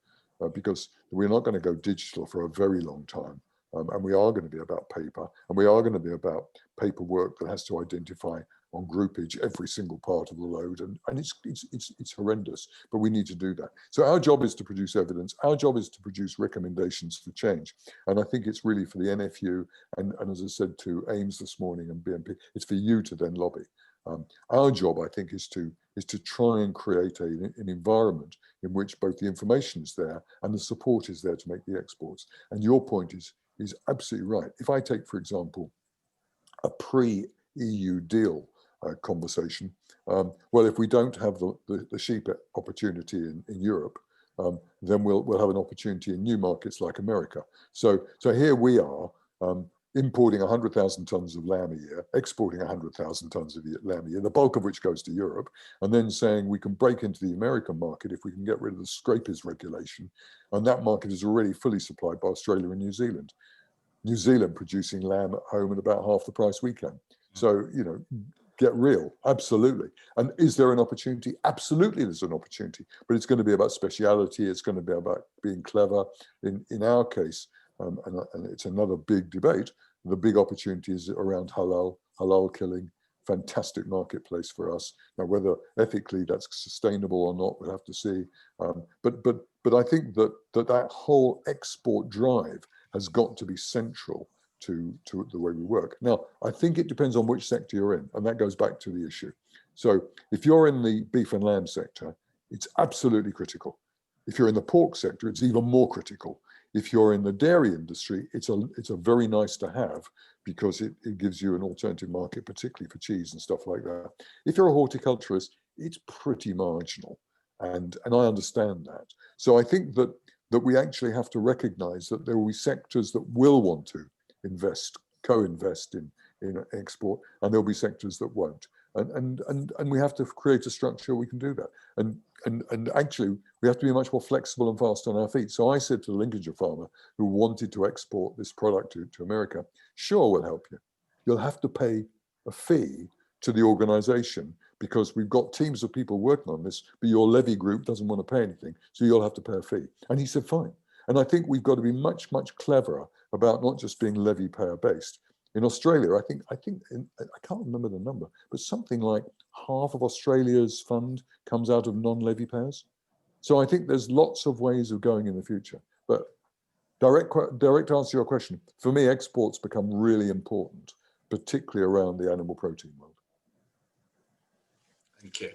B: because we're not going to go digital for a very long time, and we are going to be about paper, and we are going to be about paperwork that has to identify on groupage every single part of the load, and it's horrendous, but we need to do that. So our job is to produce evidence. Our job is to produce recommendations for change, and I think it's really for the NFU and as I said to Ames this morning and BNP, it's for you to then lobby. Our job, I think, is to try and create an environment in which both the information is there and the support is there to make the exports. And your point is absolutely right. If I take, for example, a pre-EU deal conversation, well, if we don't have the sheep opportunity in Europe, then we'll have an opportunity in new markets like America. So here we are. Importing 100,000 tons of lamb a year, exporting 100,000 tons of lamb a year, the bulk of which goes to Europe, and then saying we can break into the American market if we can get rid of the scrapers regulation. And that market is already fully supplied by Australia and New Zealand. New Zealand producing lamb at home at about half the price we can. So, you know, get real, absolutely. And is there an opportunity? Absolutely there's an opportunity, but it's going to be about speciality. It's going to be about being clever. In our case, and it's another big debate, the big opportunities around halal killing, fantastic marketplace for us. Now, whether ethically that's sustainable or not, we'll have to see. But I think that whole export drive has got to be central to the way we work. Now, I think it depends on which sector you're in, and that goes back to the issue. So if you're in the beef and lamb sector, it's absolutely critical. If you're in the pork sector, it's even more critical. If you're in the dairy industry, it's a very nice to have, because it gives you an alternative market, particularly for cheese and stuff like that. If you're a horticulturist, it's pretty marginal, and I understand that. So I think that we actually have to recognize that there will be sectors that will want to invest, co-invest in export, and there'll be sectors that won't. And we have to create a structure we can do that. And actually, we have to be much more flexible and fast on our feet. So I said to the Lincolnshire farmer who wanted to export this product to America, sure, we'll help you. You'll have to pay a fee to the organization, because we've got teams of people working on this, but your levy group doesn't want to pay anything, so you'll have to pay a fee. And he said, fine. And I think we've got to be much, much cleverer about not just being levy payer based. In Australia, I can't remember the number, but something like half of Australia's fund comes out of non-levy payers. So I think there's lots of ways of going in the future. But direct answer to your question, for me, exports become really important, particularly around the animal protein world.
D: Thank you.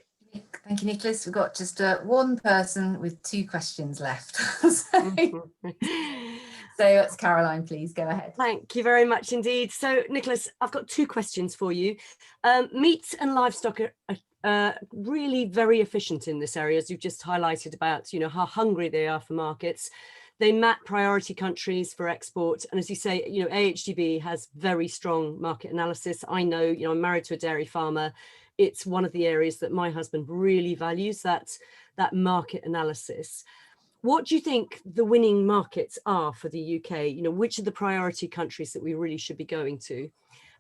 A: Thank you, Nicholas. We've got just one person with 2 questions left. So it's Caroline, please go ahead.
E: Thank you very much indeed. So Nicholas, I've got two questions for you. Meat and livestock are really very efficient in this area, as you've just highlighted about, you know, how hungry they are for markets. They map priority countries for export. And as you say, you know, AHDB has very strong market analysis. I know, you know, I'm married to a dairy farmer. It's one of the areas that my husband really values, that market analysis. What do you think the winning markets are for the UK? You know, which are the priority countries that we really should be going to?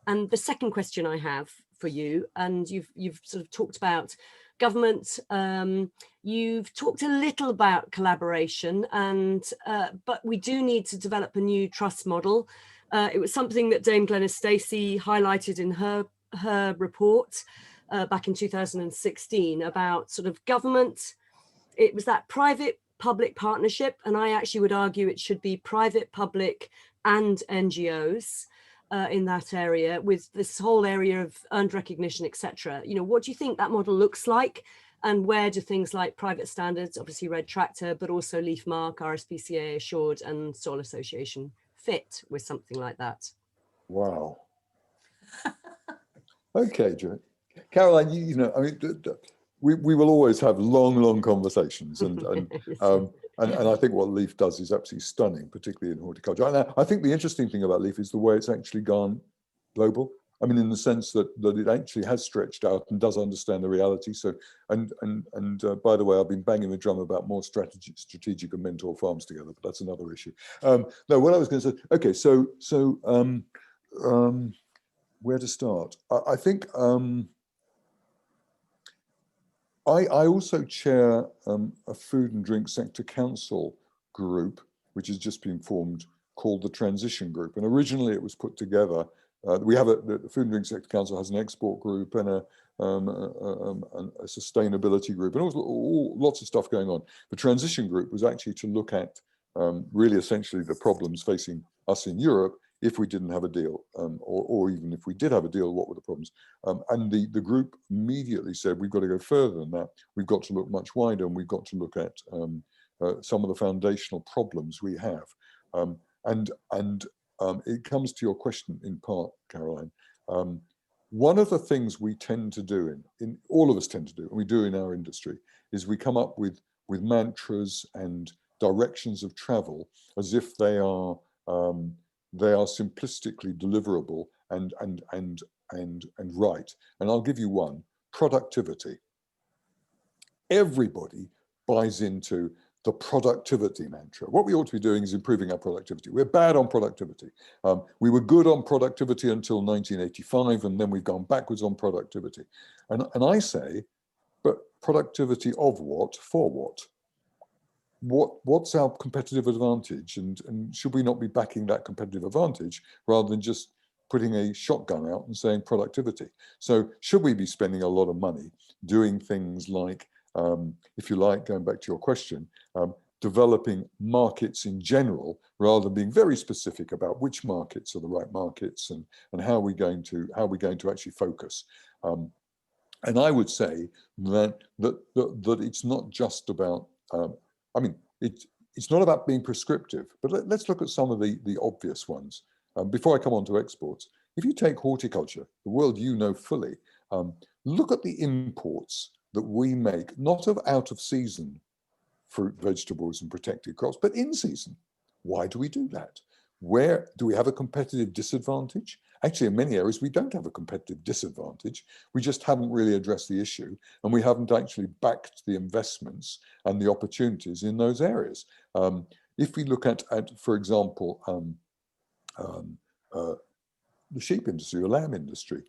E: And the second question I have for you, and you've sort of talked about government, you've talked a little about collaboration, and but we do need to develop a new trust model. It was something that Dame Glenys Stacey highlighted in her report back in 2016 about sort of government. It was that private-public partnership, and I actually would argue it should be private, public, and NGOs in that area, with this whole area of earned recognition, etc. You know, what do you think that model looks like, and where do things like private standards, obviously Red Tractor, but also Leaf Mark, RSPCA Assured, and Soil Association fit with something like that?
B: Wow. Okay, Caroline, you know, I mean, we will always have long conversations, and I think what Leaf does is absolutely stunning, particularly in horticulture. And I think the interesting thing about Leaf is the way it's actually gone global. I mean, in the sense that it actually has stretched out and does understand the reality. So, and by the way, I've been banging the drum about more strategic and mentor farms together, but that's another issue. No, what I was going to say. Okay, so where to start? I think. I also chair a food and drink sector council group, which has just been formed, called the Transition Group. And originally it was put together. We have the Food and Drink Sector Council has an export group and a sustainability group, and lots of stuff going on. The Transition Group was actually to look at really essentially the problems facing us in Europe if we didn't have a deal, or even if we did have a deal, what were the problems? And the group immediately said, we've got to go further than that. We've got to look much wider, and we've got to look at some of the foundational problems we have. It comes to your question in part, Caroline. One of the things we tend to do, in all of us tend to do, and we do in our industry, is we come up with mantras and directions of travel as if they are simplistically deliverable and right. And I'll give you one: productivity. Everybody buys into the productivity mantra. What we ought to be doing is improving our productivity. We're bad on productivity. We were good on productivity until 1985, and then we've gone backwards on productivity. And I say, but productivity of what? For what? What's our competitive advantage, and should we not be backing that competitive advantage rather than just putting a shotgun out and saying productivity? So should we be spending a lot of money doing things like, if you like, going back to your question, developing markets in general rather than being very specific about which markets are the right markets and how are we going to actually focus? And I would say that it's not just about I mean, it's not about being prescriptive, but let's look at some of the obvious ones. Before I come on to exports, if you take horticulture, the world you know fully, look at the imports that we make, not of out of season fruit, vegetables and protected crops, but in season. Why do we do that? Where do we have a competitive disadvantage? Actually, in many areas, we don't have a competitive disadvantage. We just haven't really addressed the issue, and we haven't actually backed the investments and the opportunities in those areas. If we look at for example, the sheep industry, the lamb industry,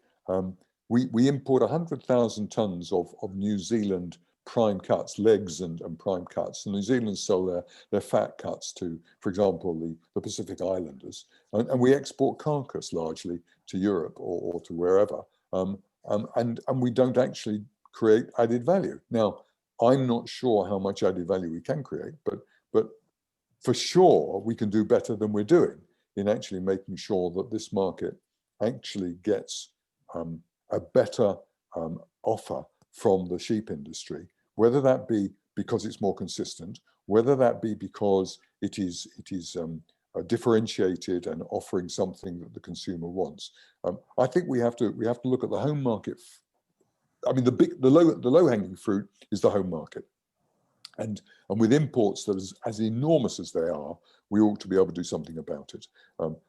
B: we import 100,000 tons of New Zealand prime cuts, legs and prime cuts. And New Zealand sell their fat cuts to, for example, the Pacific Islanders, and we export carcass largely to Europe or to wherever. And we don't actually create added value. Now, I'm not sure how much added value we can create, but for sure we can do better than we're doing in actually making sure that this market actually gets a better offer from the sheep industry, whether that be because it's more consistent, whether that be because it is differentiated and offering something that the consumer wants. I think we have to look at the home market. I mean, the low hanging fruit is the home market, and with imports that is as enormous as they are, we ought to be able to do something about it.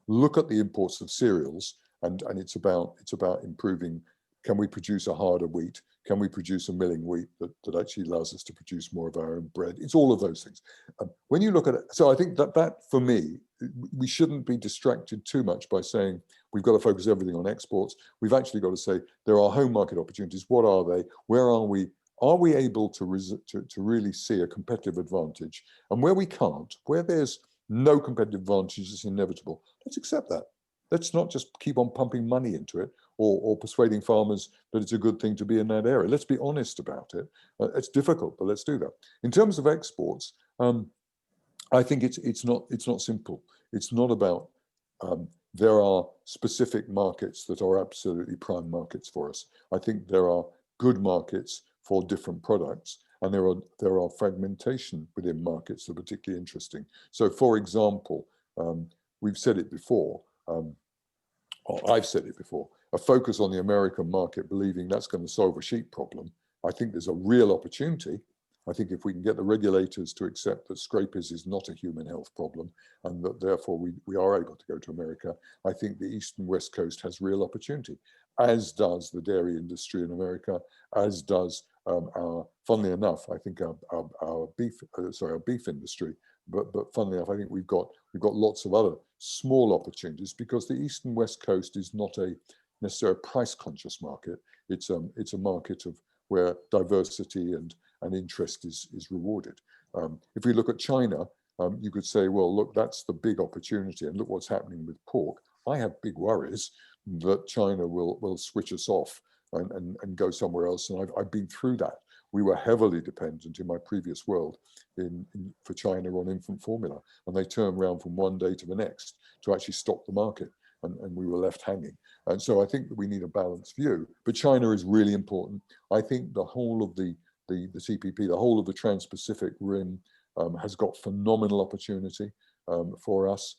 B: Look at the imports of cereals, and it's about improving. Can we produce a harder wheat? Can we produce a milling wheat that actually allows us to produce more of our own bread? It's all of those things. When you look at it, so I think that for me, we shouldn't be distracted too much by saying we've got to focus everything on exports. We've actually got to say there are home market opportunities. What are they? Where are we? Are we able to really see a competitive advantage? And where we can't, where there's no competitive advantage, it's inevitable. Let's accept that. Let's not just keep on pumping money into it or persuading farmers that it's a good thing to be in that area. Let's be honest about it. It's difficult, but let's do that. In terms of exports, I think it's not simple. It's not about there are specific markets that are absolutely prime markets for us. I think there are good markets for different products, and there are fragmentation within markets that are particularly interesting. So, for example, we've said it before. Or I've said it before, a focus on the American market, believing that's going to solve a sheep problem. I think there's a real opportunity. I think if we can get the regulators to accept that scrapers is not a human health problem, and that therefore we are able to go to America, I think the East and West Coast has real opportunity, as does the dairy industry in America, as does funnily enough, I think our beef industry. But funnily enough, I think we've got lots of other small opportunities, because the East and West Coast is not a necessarily price-conscious market. It's a market of where diversity and interest is rewarded. If we look at China, you could say, well, look, that's the big opportunity, and look what's happening with pork. I have big worries that China will switch us off and go somewhere else, and I've been through that. We were heavily dependent in my previous world for China on infant formula, and they turned around from one day to the next to actually stop the market, and we were left hanging. And so I think that we need a balanced view, but China is really important. I think the whole of the CPP, the whole of the Trans-Pacific Rim has got phenomenal opportunity for us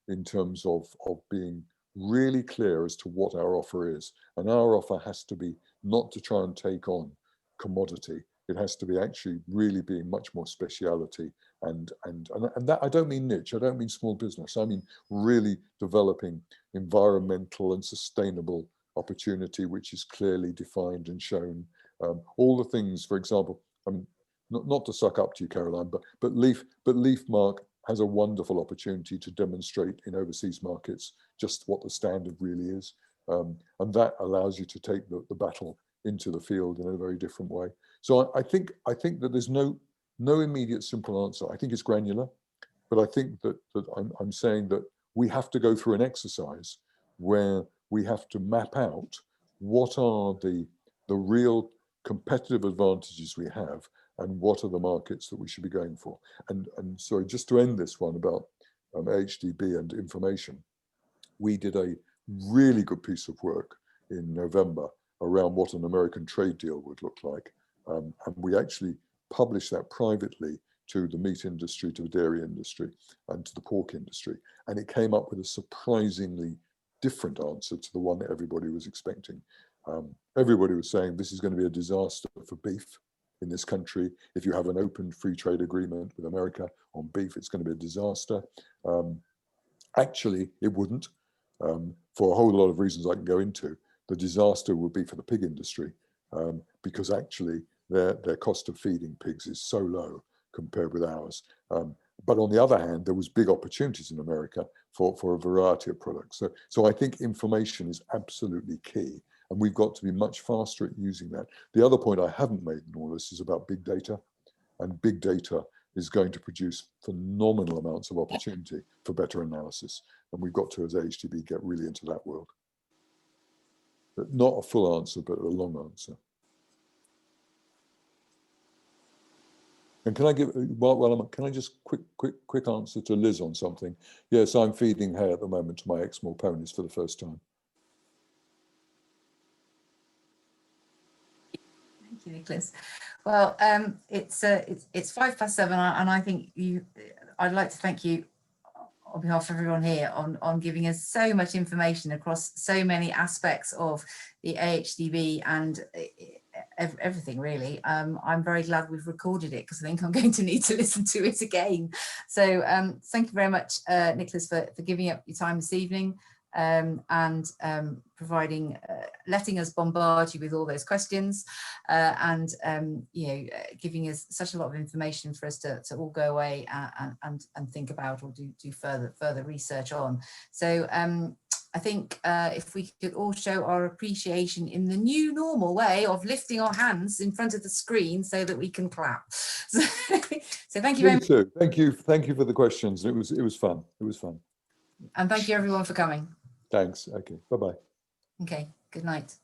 B: in terms of being really clear as to what our offer is. And our offer has to be not to try and take on commodity. It has to be actually really being much more speciality, and that, I don't mean niche, I don't mean small business, I mean really developing environmental and sustainable opportunity, which is clearly defined and shown. All the things, for example, I mean, not to suck up to you, Caroline, but Leafmark has a wonderful opportunity to demonstrate in overseas markets just what the standard really is, and that allows you to take the battle into the field in a very different way. So I think that there's no immediate simple answer. I think it's granular, but I think that I'm saying that we have to go through an exercise where we have to map out what are the real competitive advantages we have, and what are the markets that we should be going for. And so just to end this one about AHDB and information, we did a really good piece of work in November around what an American trade deal would look like. And we actually published that privately to the meat industry, to the dairy industry, and to the pork industry. And it came up with a surprisingly different answer to the one that everybody was expecting. Everybody was saying this is going to be a disaster for beef in this country. If you have an open free trade agreement with America on beef, it's going to be a disaster. Actually, it wouldn't, for a whole lot of reasons I can go into. The disaster would be for the pig industry, because actually their cost of feeding pigs is so low compared with ours. But on the other hand, there was big opportunities in America for a variety of products. So I think information is absolutely key, and we've got to be much faster at using that. The other point I haven't made in all this is about big data, and big data is going to produce phenomenal amounts of opportunity for better analysis. And we've got to, as AHDB, get really into that world. But not a full answer, but a long answer. And can I give, can I just quick answer to Liz on something? Yes, I'm feeding hay at the moment to my Exmoor ponies for the first time.
A: Thank you, Nicholas. Well, it's 7:05, and I think I'd like to thank you on behalf of everyone here on giving us so much information across so many aspects of the AHDB and everything really. I'm very glad we've recorded it because I think I'm going to need to listen to it again. So thank you very much, Nicholas, for giving up your time this evening and providing, letting us bombard you with all those questions and you know, giving us such a lot of information for us to all go away and think about or do further research on. So I think if we could all show our appreciation in the new normal way of lifting our hands in front of the screen so that we can clap. So thank you very much.
B: Thank you for the questions. It was fun. It was fun.
A: And thank you everyone for coming.
B: Thanks. Okay. Bye-bye.
A: Okay. Good night.